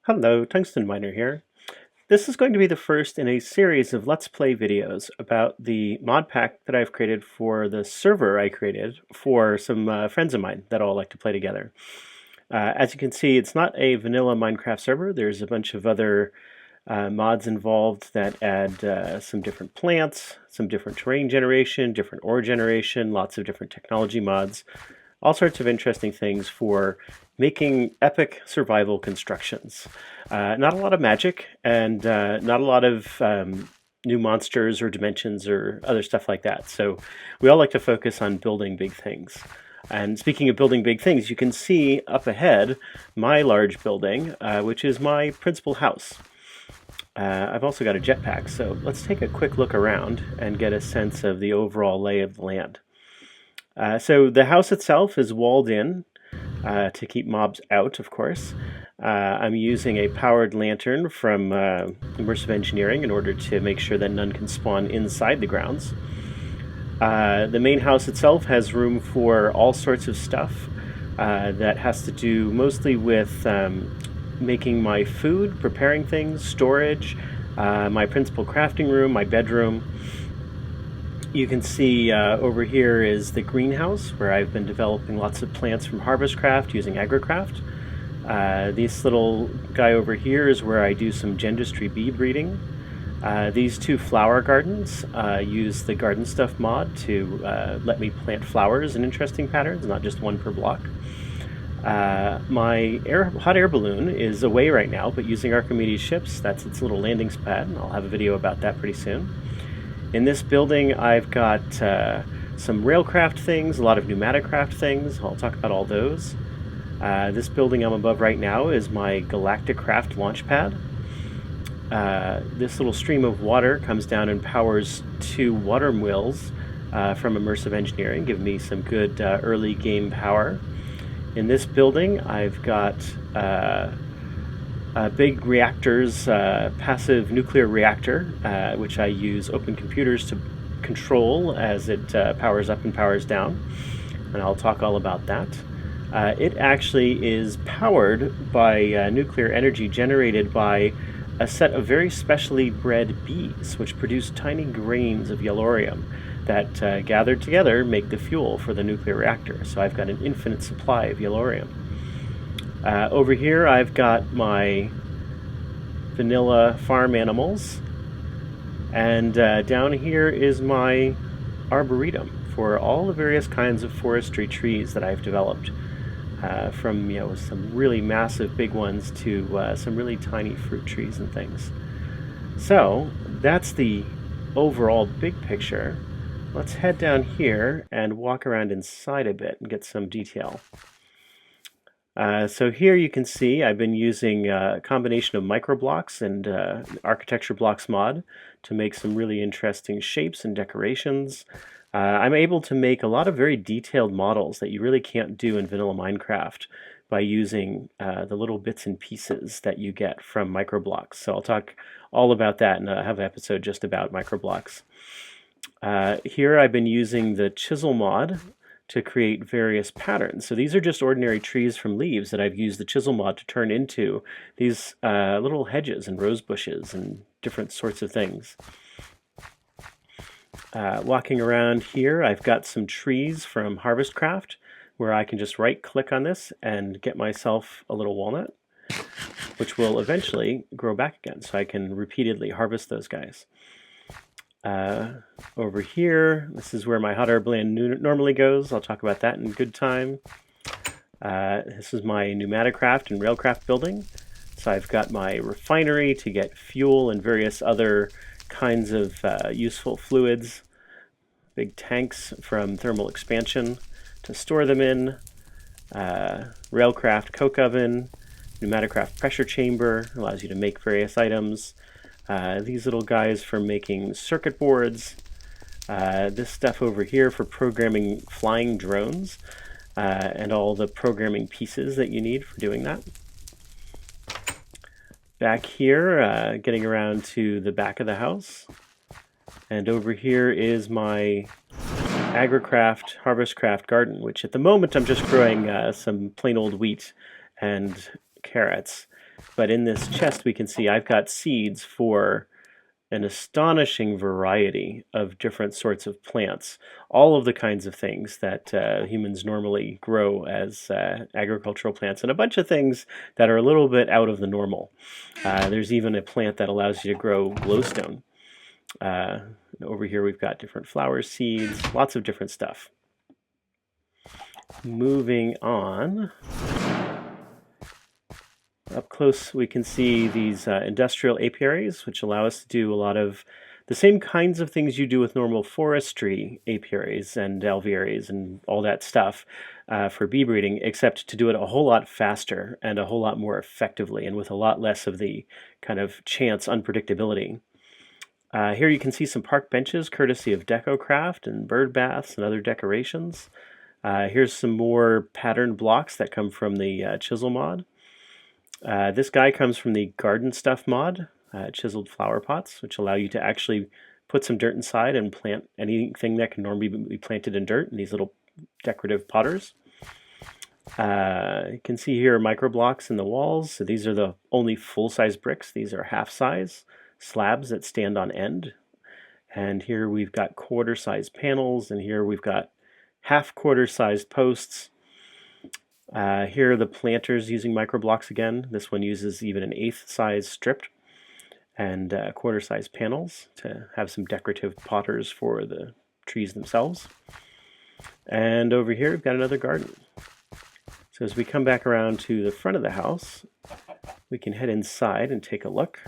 Hello, Tungsten Miner here. This is going to be the first in a series of Let's Play videos about the mod pack that I've created for the server I created for some friends of mine that all like to play together. As you can see, it's not a vanilla Minecraft server. There's a bunch of other mods involved that add some different plants, some different terrain generation, different ore generation, lots of different technology mods, all sorts of interesting things for making epic survival constructions. Not a lot of magic, and not a lot of new monsters or dimensions or other stuff like that. So we all like to focus on building big things. And speaking of building big things, you can see up ahead my large building, which is my principal house. I've also got a jetpack, so let's take a quick look around and get a sense of the overall lay of the land. So the house itself is walled in to keep mobs out, of course. I'm using a powered lantern from Immersive Engineering in order to make sure that none can spawn inside the grounds. The main house itself has room for all sorts of stuff that has to do mostly with making my food, preparing things, storage, my principal crafting room, my bedroom. You can see over here is the greenhouse where I've been developing lots of plants from HarvestCraft using Agricraft. This little guy over here is where I do some Gendustry bee breeding. These two flower gardens use the Garden Stuff mod to let me plant flowers in interesting patterns, not just one per block. My hot air balloon is away right now, but using Archimedes ships. That's its little landing pad. I'll have a video about that pretty soon. In this building, I've got some Railcraft things, a lot of PneumaticCraft things. I'll talk about all those. This building I'm above right now is my Galacticraft launch pad. This little stream of water comes down and powers two water mills from Immersive Engineering, giving me some good early game power. In this building, I've got BigReactors passive nuclear reactor, which I use OpenComputers to control as it powers up and powers down, and I'll talk all about that. It actually is powered by nuclear energy generated by a set of very specially bred bees, which produce tiny grains of yellorium that gathered together make the fuel for the nuclear reactor. So I've got an infinite supply of yellorium. Over here I've got my vanilla farm animals, and down here is my arboretum for all the various kinds of forestry trees that I've developed, from some really massive big ones to some really tiny fruit trees and things. So that's the overall big picture. Let's head down here and walk around inside a bit and get some detail. So here you can see I've been using a combination of MicroBlocks and Architecture Blocks mod to make some really interesting shapes and decorations. I'm able to make a lot of very detailed models that you really can't do in vanilla Minecraft by using the little bits and pieces that you get from MicroBlocks. So I'll talk all about that, and I have an episode just about MicroBlocks. Here I've been using the Chisel mod to create various patterns. So these are just ordinary trees from leaves that I've used the Chisel mod to turn into these little hedges and rose bushes and different sorts of things. Walking around here, I've got some trees from HarvestCraft where I can just right click on this and get myself a little walnut, which will eventually grow back again, so I can repeatedly harvest those guys. Over here, this is where my hot air balloon normally goes. I'll talk about that in good time. This is my PneumaticCraft and Railcraft building. So I've got my refinery to get fuel and various other kinds of useful fluids. Big tanks from thermal expansion to store them in. Railcraft coke oven. PneumaticCraft pressure chamber allows you to make various items. These little guys for making circuit boards. This stuff over here for programming flying drones, and all the programming pieces that you need for doing that. Back here, getting around to the back of the house. And over here is my Agricraft HarvestCraft garden, which at the moment I'm just growing some plain old wheat and carrots. But in this chest we can see I've got seeds for an astonishing variety of different sorts of plants, all of the kinds of things that humans normally grow as agricultural plants, and a bunch of things that are a little bit out of the normal. There's even a plant that allows you to grow glowstone. Over here we've got different flower seeds, lots of different stuff. Moving on. Up close we can see these industrial apiaries, which allow us to do a lot of the same kinds of things you do with normal forestry apiaries and alvearies and all that stuff for bee breeding, except to do it a whole lot faster and a whole lot more effectively and with a lot less of the kind of chance unpredictability. Here you can see some park benches courtesy of Decocraft and bird baths and other decorations. Here's some more patterned blocks that come from the Chisel mod. This guy comes from the Garden Stuff mod, chiseled flower pots, which allow you to actually put some dirt inside and plant anything that can normally be planted in dirt in these little decorative potters. You can see here MicroBlocks in the walls. So these are the only full-size bricks. These are half-size slabs that stand on end. And here we've got quarter-sized panels, and here we've got half-quarter-sized posts. Here are the planters using MicroBlocks again. This one uses even an eighth size strip and quarter size panels to have some decorative potters for the trees themselves. And over here we've got another garden. So as we come back around to the front of the house, we can head inside and take a look.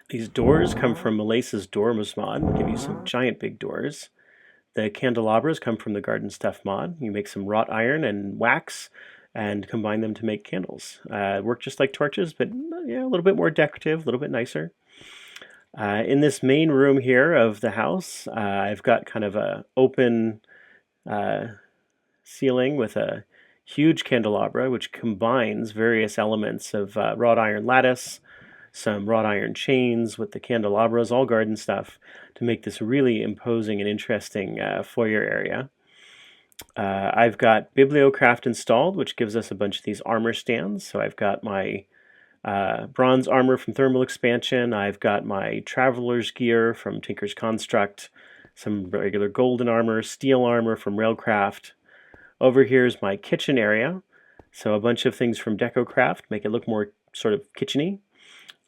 These doors come from Malace's Dormers mod, give you some giant big doors. The candelabras come from the Garden Stuff mod. You make some wrought iron and wax and combine them to make candles. Work just like torches, but yeah, a little bit more decorative, a little bit nicer. In this main room here of the house, I've got kind of a open ceiling with a huge candelabra, which combines various elements of wrought iron lattice, some wrought iron chains with the candelabras, all garden stuff, to make this really imposing and interesting foyer area. I've got BuildCraft installed, which gives us a bunch of these armor stands. So I've got my bronze armor from thermal expansion. I've got my traveler's gear from Tinker's Construct, some regular golden armor, steel armor from Railcraft. Over here is my kitchen area. So a bunch of things from Decocraft, make it look more sort of kitcheny.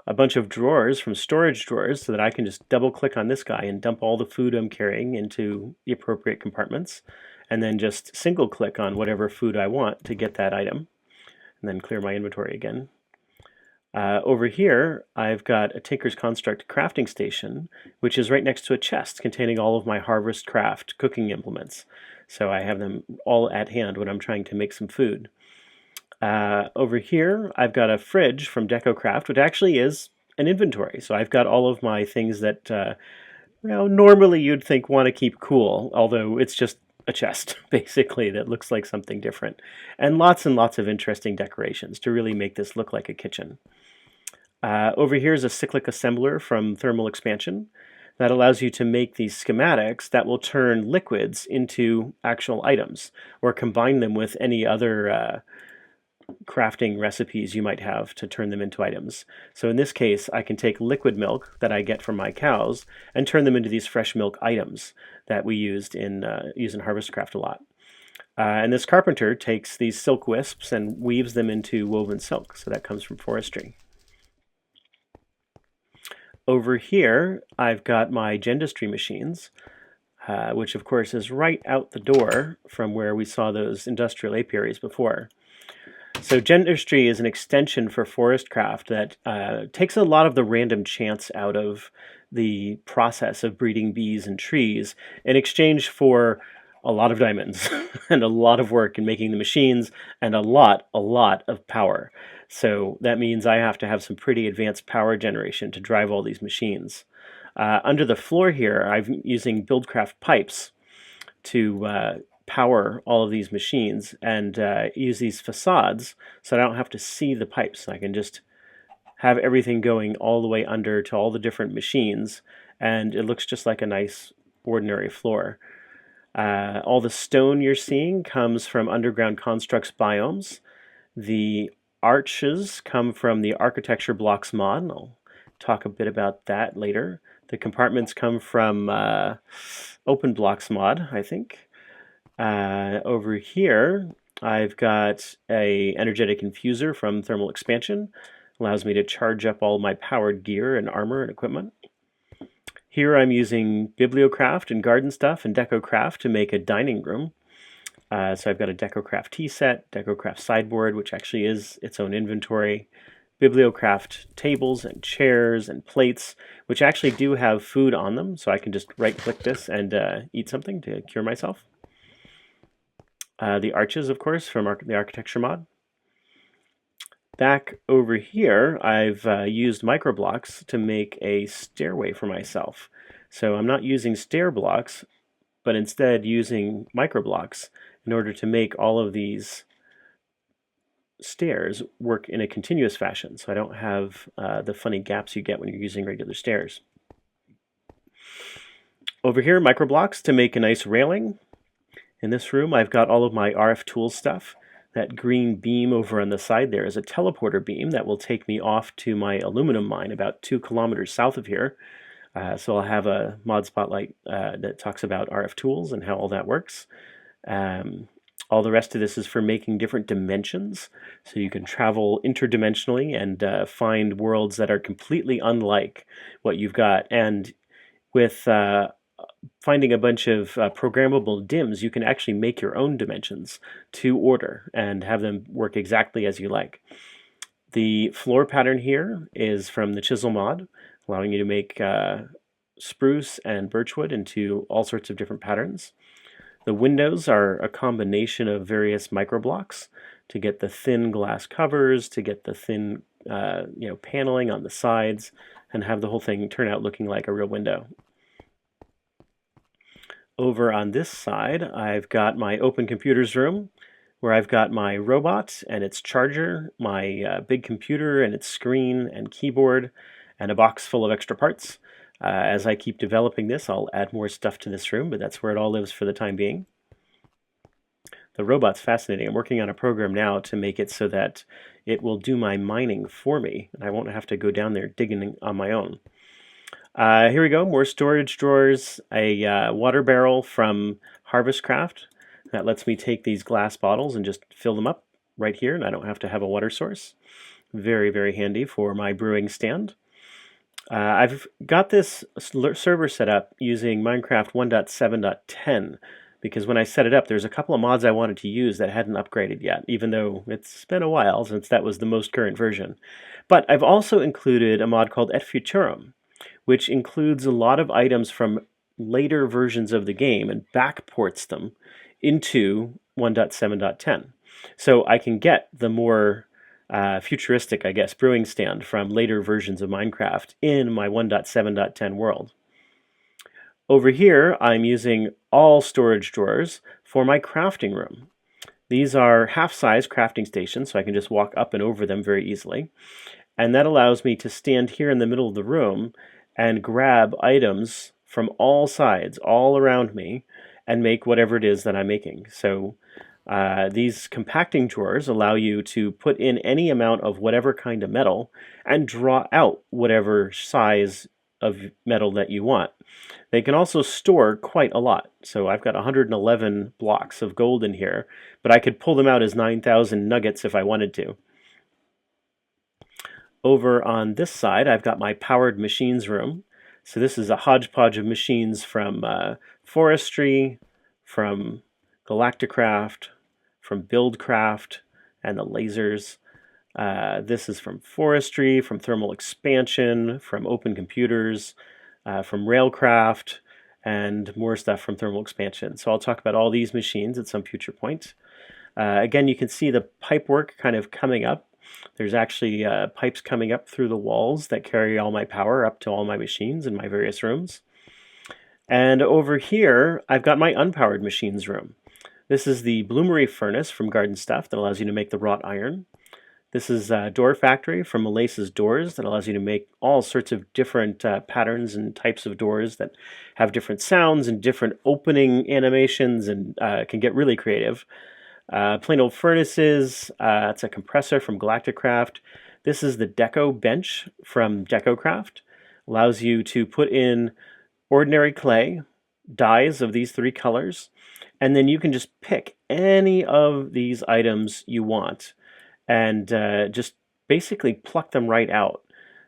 A bunch of drawers from storage drawers so that I can just double click on this guy and dump all the food I'm carrying into the appropriate compartments, and then just single click on whatever food I want to get that item, and then clear my inventory again. Over here I've got a Tinker's Construct crafting station, which is right next to a chest containing all of my HarvestCraft cooking implements. So I have them all at hand when I'm trying to make some food. Over here, I've got a fridge from Decocraft, which actually is an inventory. So I've got all of my things that normally you'd think want to keep cool, although it's just a chest, basically, that looks like something different. And lots of interesting decorations to really make this look like a kitchen. Over here is a cyclic assembler from Thermal Expansion that allows you to make these schematics that will turn liquids into actual items or combine them with any other crafting recipes you might have to turn them into items. So in this case, I can take liquid milk that I get from my cows and turn them into these fresh milk items that we used in HarvestCraft a lot. And this carpenter takes these silk wisps and weaves them into woven silk. So that comes from Forestry. Over here, I've got my Gendustry machines, which of course is right out the door from where we saw those industrial apiaries before. So Gendustry is an extension for ForestCraft that takes a lot of the random chance out of the process of breeding bees and trees in exchange for a lot of diamonds and a lot of work in making the machines and a lot of power. So that means I have to have some pretty advanced power generation to drive all these machines. Under the floor here, I'm using BuildCraft pipes to power all of these machines and use these facades so I don't have to see the pipes. I can just have everything going all the way under to all the different machines, and it looks just like a nice ordinary floor. All the stone you're seeing comes from Underground Constructs Biomes, The arches come from the Architecture Blocks mod, and I'll talk a bit about that later. The compartments come from OpenBlocks mod, I think. Over here, I've got a energetic infuser from thermal expansion. Allows me to charge up all my powered gear and armor and equipment. Here I'm using BiblioCraft and Garden Stuff and Decocraft to make a dining room. So I've got a Decocraft tea set, Decocraft sideboard, which actually is its own inventory, BiblioCraft tables and chairs and plates, which actually do have food on them, so I can just right-click this and eat something to cure myself. The arches, of course, from the architecture mod. Back over here, I've used MicroBlocks to make a stairway for myself. So I'm not using stair blocks, but instead using MicroBlocks in order to make all of these stairs work in a continuous fashion, so I don't have the funny gaps you get when you're using regular stairs. Over here, MicroBlocks to make a nice railing. In this room, I've got all of my RF Tools stuff. That green beam over on the side there is a teleporter beam that will take me off to my aluminum mine about 2 kilometers south of here. So I'll have a mod spotlight that talks about RF Tools and how all that works. All the rest of this is for making different dimensions, so you can travel interdimensionally and find worlds that are completely unlike what you've got. And with finding a bunch of programmable DIMMs, you can actually make your own dimensions to order and have them work exactly as you like. The floor pattern here is from the Chisel mod, allowing you to make spruce and birchwood into all sorts of different patterns. The windows are a combination of various microblocks to get the thin glass covers, to get the thin paneling on the sides, and have the whole thing turn out looking like a real window. Over on this side, I've got my OpenComputers room, where I've got my robot and its charger, my big computer and its screen and keyboard, and a box full of extra parts. As I keep developing this, I'll add more stuff to this room, but that's where it all lives for the time being. The robot's fascinating. I'm working on a program now to make it so that it will do my mining for me, and I won't have to go down there digging on my own. Here we go, more storage drawers, a water barrel from HarvestCraft that lets me take these glass bottles and just fill them up right here, and I don't have to have a water source. Very, very handy for my brewing stand. I've got this server set up using Minecraft 1.7.10 because when I set it up, there's a couple of mods I wanted to use that hadn't upgraded yet, even though it's been a while since that was the most current version. But I've also included a mod called Futurum, which includes a lot of items from later versions of the game and backports them into 1.7.10. So I can get the more futuristic, I guess, brewing stand from later versions of Minecraft in my 1.7.10 world. Over here, I'm using all storage drawers for my crafting room. These are half-size crafting stations, so I can just walk up and over them very easily. And that allows me to stand here in the middle of the room and grab items from all sides, all around me, and make whatever it is that I'm making. So these compacting drawers allow you to put in any amount of whatever kind of metal and draw out whatever size of metal that you want. They can also store quite a lot. So I've got 111 blocks of gold in here, but I could pull them out as 9,000 nuggets if I wanted to. Over on this side, I've got my powered machines room. So this is a hodgepodge of machines from Forestry, from Galacticraft, from BuildCraft, and the lasers. This is from Forestry, from thermal expansion, from OpenComputers, from Railcraft, and more stuff from thermal expansion. So I'll talk about all these machines at some future point. Again, you can see the pipework kind of coming up. There's actually pipes coming up through the walls that carry all my power up to all my machines in my various rooms. And over here, I've got my unpowered machines room. This is the bloomery furnace from Garden Stuff that allows you to make the wrought iron. This is a door factory from Malace's Doors that allows you to make all sorts of different patterns and types of doors that have different sounds and different opening animations and can get really creative. Plain old furnaces. It's a compressor from Galacticraft. This is the Deco bench from Decorative. Allows you to put in ordinary clay, dyes of these three colors, and then you can just pick any of these items you want and just basically pluck them right out.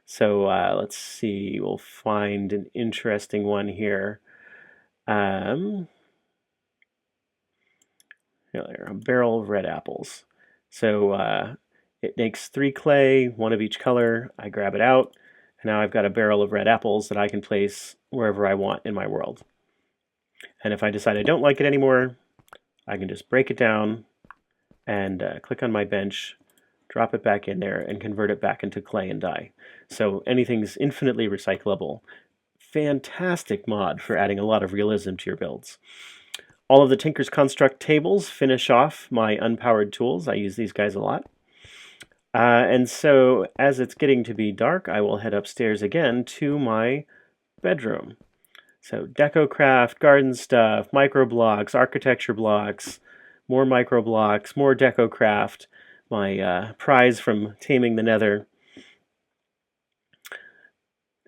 So let's see, we'll find an interesting one here. Here, a barrel of red apples. So it makes 3 clay, 1 of each color. I grab it out, and now I've got a barrel of red apples that I can place wherever I want in my world. And if I decide I don't like it anymore, I can just break it down and click on my bench, drop it back in there, and convert it back into clay and dye. So anything's infinitely recyclable. Fantastic mod for adding a lot of realism to your builds. All of the Tinker's Construct tables finish off my unpowered tools. I use these guys a lot. And so as it's getting to be dark, I will head upstairs again to my bedroom. So Decocraft, garden stuff, MicroBlocks, architecture blocks, more MicroBlocks, more Decocraft, my prize from taming the Nether.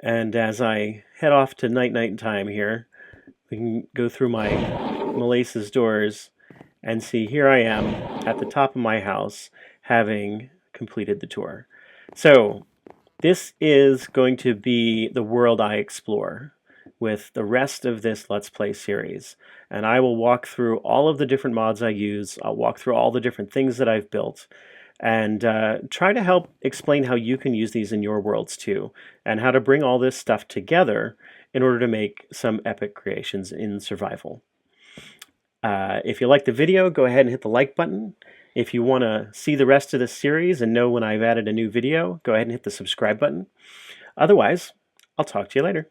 And as I head off to night time here, we can go through my Molasses doors and see here I am at the top of my house having completed the tour. So this is going to be the world I explore with the rest of this Let's Play series. And I will walk through all of the different mods I use. I'll walk through all the different things that I've built and try to help explain how you can use these in your worlds too, and how to bring all this stuff together in order to make some epic creations in survival. If you like the video, go ahead and hit the like button. If you want to see the rest of this series and know when I've added a new video, go ahead and hit the subscribe button. Otherwise, I'll talk to you later.